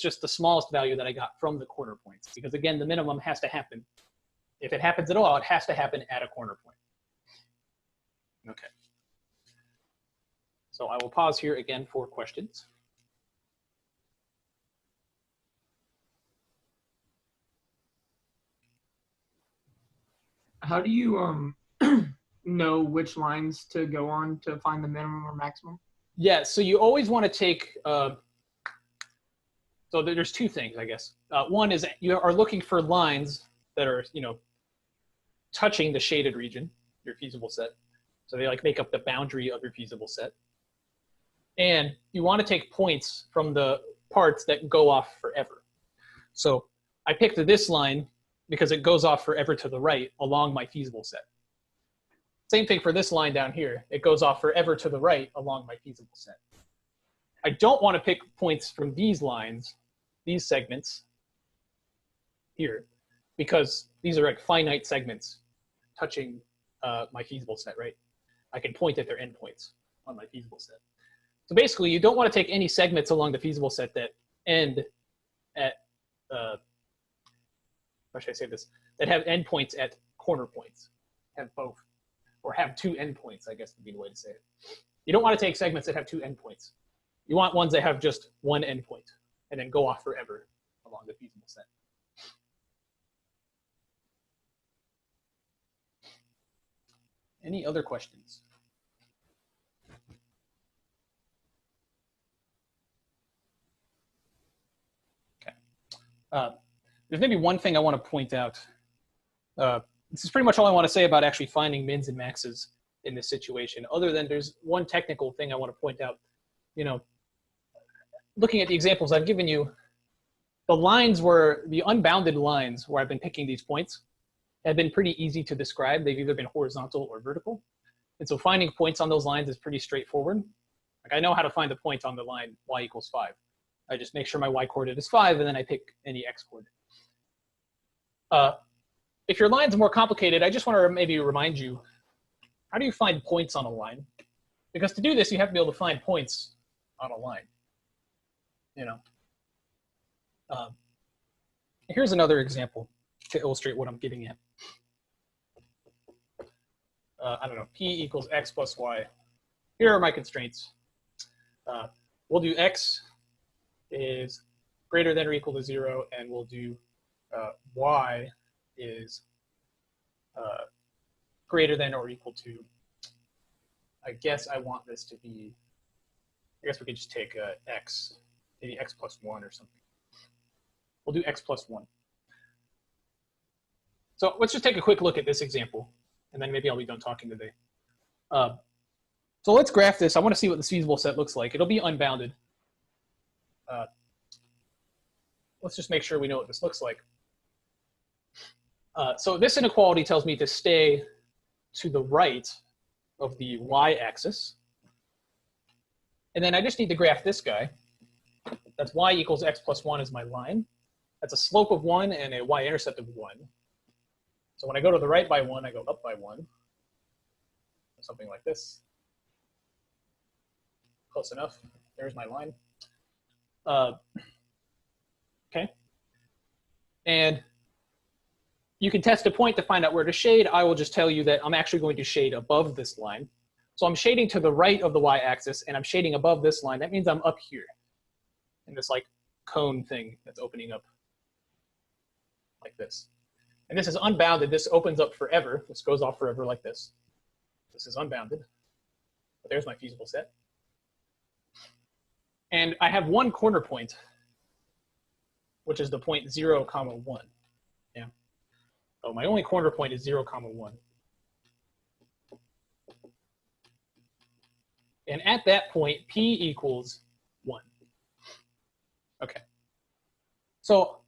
just the smallest value that I got from the corner points, because again, the minimum has to happen. If it happens at all, it has to happen at a corner point. Okay. So I will pause here again for questions. How do you know which lines to go on to find the minimum or maximum? Yeah, so you always want to take, so there's two things, I guess. One is you are looking for lines that are, touching the shaded region, your feasible set. So they like make up the boundary of your feasible set. And you want to take points from the parts that go off forever. So I picked this line because it goes off forever to the right along my feasible set. Same thing for this line down here. It goes off forever to the right along my feasible set. I don't want to pick points from these lines, these segments here, because these are like finite segments touching my feasible set, right? I can point at their endpoints on my feasible set. So basically, you don't want to take any segments along the feasible set that end at, how should I say this? That have endpoints at corner points, have both, or have two endpoints, I guess would be the way to say it. You don't want to take segments that have two endpoints. You want ones that have just one endpoint and then go off forever along the feasible set. Any other questions? Okay. There's maybe one thing I want to point out. This is pretty much all I want to say about actually finding mins and maxes in this situation, other than there's one technical thing I want to point out. Looking at the examples I've given you, the lines were, the unbounded lines where I've been picking these points have been pretty easy to describe. They've either been horizontal or vertical. And so finding points on those lines is pretty straightforward. Like I know how to find a point on the line y = 5. I just make sure my y coordinate is 5, and then I pick any x coordinate. If your line's more complicated, I just want to maybe remind you, how do you find points on a line? Because to do this, you have to be able to find points on a line. Here's another example to illustrate what I'm getting at. I don't know, p = x + y. Here are my constraints. We'll do x is greater than or equal to 0, and we'll do y is greater than or equal to, I guess I want this to be, I guess we could just take x, maybe x + 1 or something. We'll do x + 1. So let's just take a quick look at this example, and then maybe I'll be done talking today. So let's graph this. I want to see what this feasible set looks like. It'll be unbounded. Let's just make sure we know what this looks like. So this inequality tells me to stay to the right of the y-axis. And then I just need to graph this guy. That's y = x + 1 is my line. That's a slope of 1 and a y-intercept of 1. So when I go to the right by 1, I go up by 1. Something like this. Close enough. There's my line. Okay. And you can test a point to find out where to shade. I will just tell you that I'm actually going to shade above this line. So I'm shading to the right of the y-axis, and I'm shading above this line. That means I'm up here in this like cone thing that's opening up like this. And this is unbounded. This opens up forever. This goes off forever like this. This is unbounded. But there's my feasible set. And I have one corner point, which is the point 0, 1. Yeah. So my only corner point is 0, 1. And at that point, p = 1. Okay. So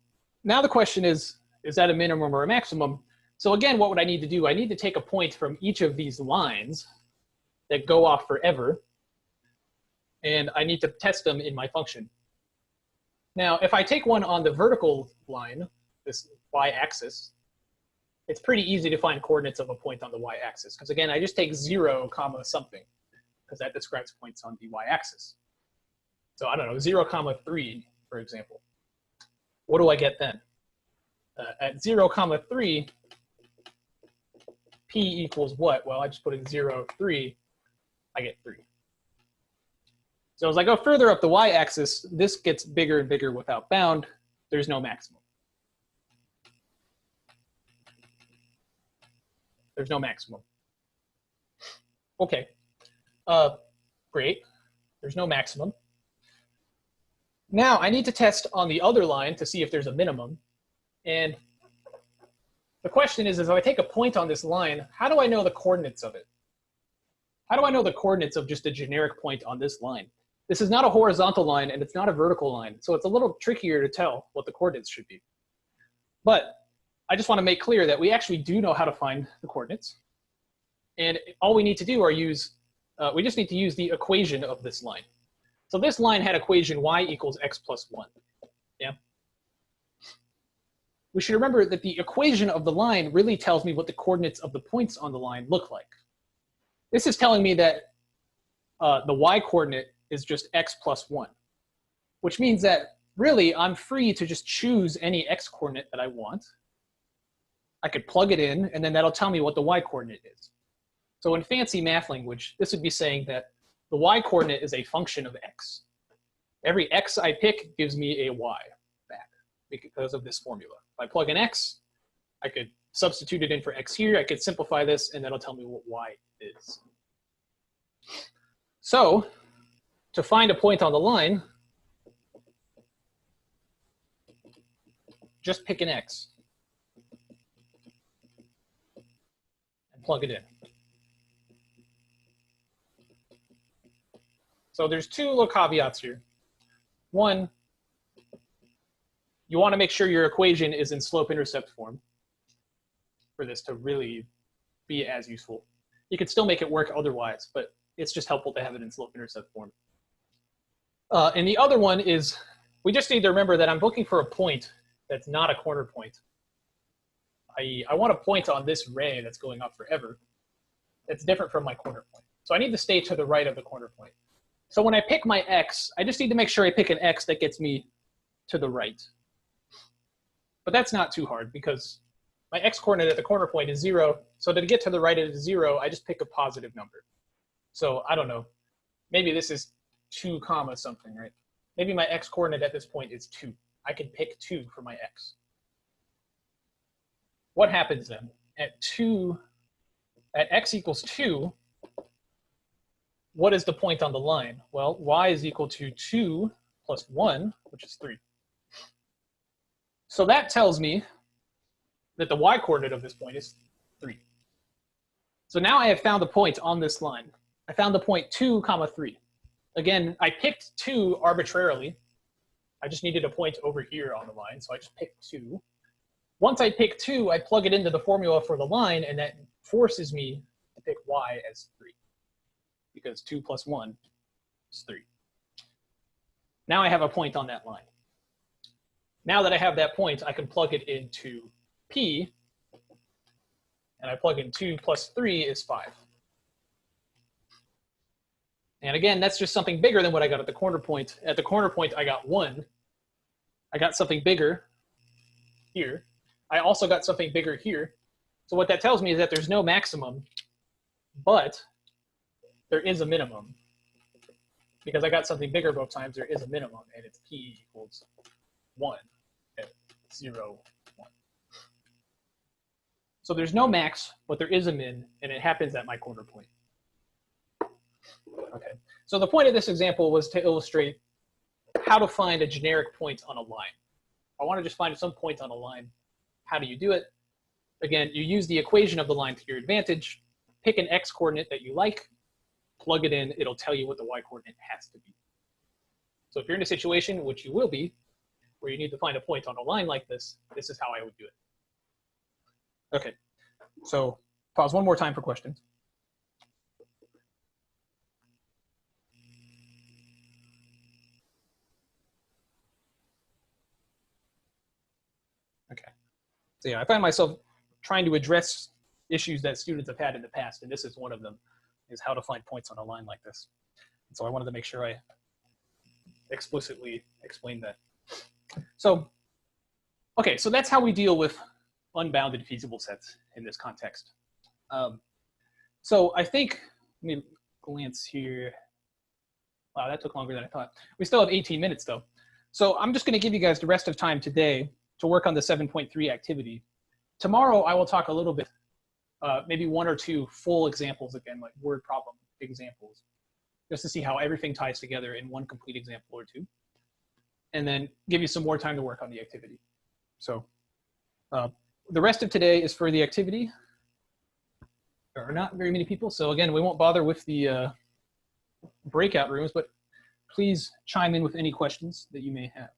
now the question is that a minimum or a maximum? So again, what would I need to do? I need to take a point from each of these lines that go off forever, and I need to test them in my function. Now, if I take one on the vertical line, this y-axis, it's pretty easy to find coordinates of a point on the y-axis, because again, I just take 0, something, because that describes points on the y-axis. So I don't know, 0, 3, for example. what do I get then? At 0, 3, p equals what? Well, I just put in 0, 3, I get 3. So as I go further up the y-axis, this gets bigger and bigger without bound. There's no maximum. There's no maximum. Okay, great. There's no maximum. Now I need to test on the other line to see if there's a minimum. And the question is if I take a point on this line, how do I know the coordinates of it? How do I know the coordinates of just a generic point on this line? This is not a horizontal line and it's not a vertical line, so it's a little trickier to tell what the coordinates should be. But I just want to make clear that we actually do know how to find the coordinates. And all we need to do are we just need to use the equation of this line. So this line had equation y equals x plus 1. Yeah. We should remember that the equation of the line really tells me what the coordinates of the points on the line look like. This is telling me that the y coordinate is just x plus 1, which means that really I'm free to just choose any x coordinate that I want. I could plug it in, and then that'll tell me what the y coordinate is. So in fancy math language, this would be saying that the y coordinate is a function of x. Every x I pick gives me a y back because of this formula. If I plug in x, I could substitute it in for x here. I could simplify this, and that'll tell me what y is. So to find a point on the line, just pick an x and plug it in. So there's two little caveats here. One, you want to make sure your equation is in slope-intercept form for this to really be as useful. You could still make it work otherwise, but it's just helpful to have it in slope-intercept form. And the other one is, we just need to remember that I'm looking for a point that's not a corner point. I want a point on this ray that's going up forever that's different from my corner point. So I need to stay to the right of the corner point. So when I pick my x, I just need to make sure I pick an x that gets me to the right. But that's not too hard because my x coordinate at the corner point is 0. So to get to the right of 0, I just pick a positive number. So I don't know, maybe this is 2 comma something, right? Maybe my x coordinate at this point is 2. I can pick 2 for my x. What happens then? At x equals 2, what is the point on the line? Well, y is equal to 2 plus 1, which is 3. So that tells me that the y coordinate of this point is 3. So now I have found the point on this line. I found the point 2, 3. Again, I picked 2 arbitrarily. I just needed a point over here on the line, so I just picked 2. Once I pick 2, I plug it into the formula for the line, and that forces me to pick y as 3, because 2 plus 1 is 3. Now I have a point on that line. Now that I have that point, I can plug it into P, and I plug in 2 plus 3 is 5. And again, that's just something bigger than what I got at the corner point. At the corner point, I got 1. I got something bigger here. I also got something bigger here. So what that tells me is that there's no maximum, but there is a minimum. Because I got something bigger both times, there is a minimum, and it's P equals 1 at 0, 1. So there's no max, but there is a min, and it happens at my corner point. Okay, so the point of this example was to illustrate how to find a generic point on a line. I want to just find some point on a line. How do you do it? Again, you use the equation of the line to your advantage. Pick an x coordinate that you like, plug it in, it'll tell you what the y coordinate has to be. So if you're in a situation, which you will be, where you need to find a point on a line like this, this is how I would do it. Okay, so pause one more time for questions. Okay, so yeah, I find myself trying to address issues that students have had in the past, and this is one of them, is how to find points on a line like this. And so I wanted to make sure I explicitly explained that. So Okay, so that's how we deal with unbounded feasible sets in this context. So I think, let me glance here. Wow, that took longer than I thought. We still have 18 minutes though. So I'm just gonna give you guys the rest of time today to work on the 7.3 activity. Tomorrow I will talk a little bit, maybe one or two full examples again, like word problem examples, just to see how everything ties together in one complete example or two, and then give you some more time to work on the activity. So the rest of today is for the activity. There are not very many people, so again, we won't bother with the breakout rooms, but please chime in with any questions that you may have.